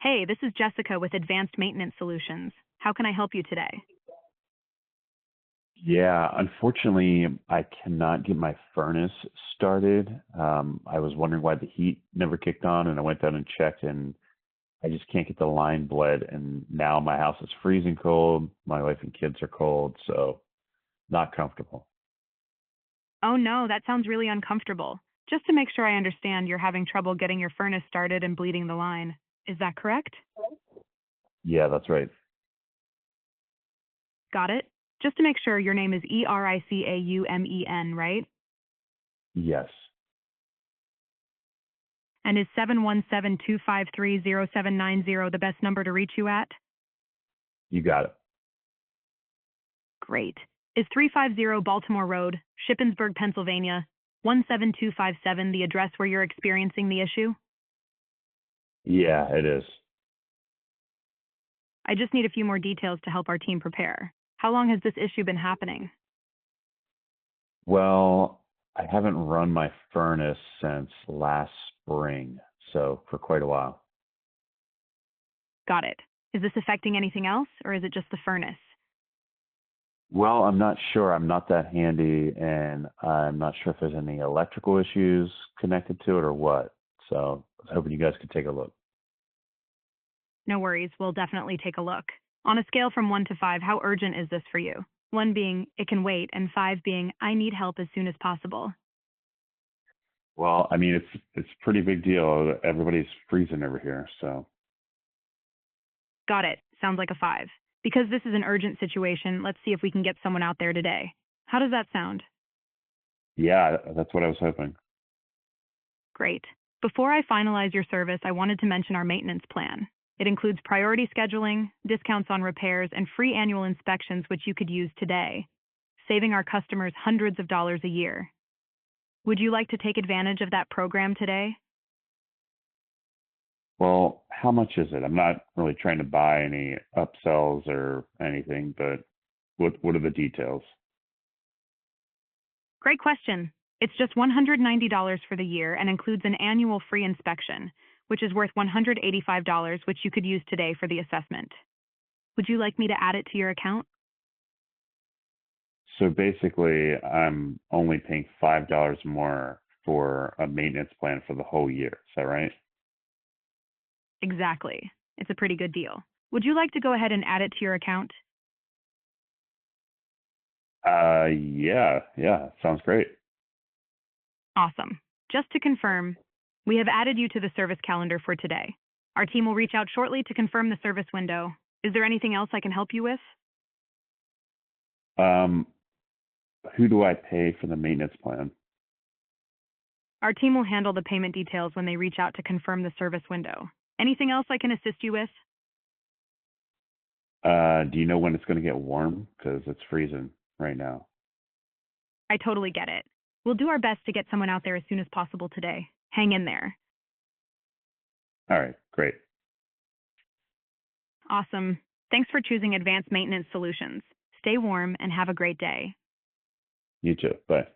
Hey, this is Jessica with Advanced Maintenance Solutions. How can I help you today? Yeah, unfortunately, I cannot get my furnace started. I was wondering why the heat never kicked on, and I went down and checked, and I just can't get the line bled. And now my house is freezing cold. My wife and kids are cold, so not comfortable. Oh no, that sounds really uncomfortable. Just to make sure I understand, you're having trouble getting your furnace started and bleeding the line. Is that correct? Yeah, that's right. Got it? Just to make sure, your name is Ericaumen, right? Yes, And is 717-253-0790 the best number to reach you at? you got it. Great. Is 350 Baltimore Road, Shippensburg, Pennsylvania, 17257 the address where you're experiencing the issue? Yeah, it is. I just need a few more details to help our team prepare. How long has this issue been happening? Well, I haven't run my furnace since last spring, so for quite a while. Got it. Is this affecting anything else, or is it just the furnace? Well, I'm not sure. I'm not that handy, and I'm not sure if there's any electrical issues connected to it or what. So I was hoping you guys could take a look. No worries, we'll definitely take a look. On a scale from 1 to 5, how urgent is this for you? 1 being, it can wait, and 5 being, I need help as soon as possible. Well, I mean, it's a pretty big deal. Everybody's freezing over here, so Got it. Sounds like a 5. Because this is an urgent situation, let's see if we can get someone out there today. How does that sound? yeah, that's what I was hoping. Great. Before I finalize your service, I wanted to mention our maintenance plan. It includes priority scheduling, discounts on repairs, and free annual inspections, which you could use today, saving our customers hundreds of dollars a year. Would you like to take advantage of that program today? Well, how much is it? I'm not really trying to buy any upsells or anything, but what are the details? Great question. It's just $190 for the year and includes an annual free inspection, which is worth $185, which you could use today for the assessment. Would you like me to add it to your account? So basically, I'm only paying $5 more for a maintenance plan for the whole year. Is that right? Exactly. It's a pretty good deal. Would you like to go ahead and add it to your account? Yeah, sounds great. Awesome. Just to confirm, we have added you to the service calendar for today. Our team will reach out shortly to confirm the service window. Is there anything else I can help you with? Um, who do I pay for the maintenance plan? Our team will handle the payment details when they reach out to confirm the service window. Anything else I can assist you with? Do you know when it's going to get warm? Because it's freezing right now. I totally get it. We'll do our best to get someone out there as soon as possible today. Hang in there. All right, great. Awesome. Thanks for choosing Advanced Maintenance Solutions. Stay warm and have a great day. You too. Bye.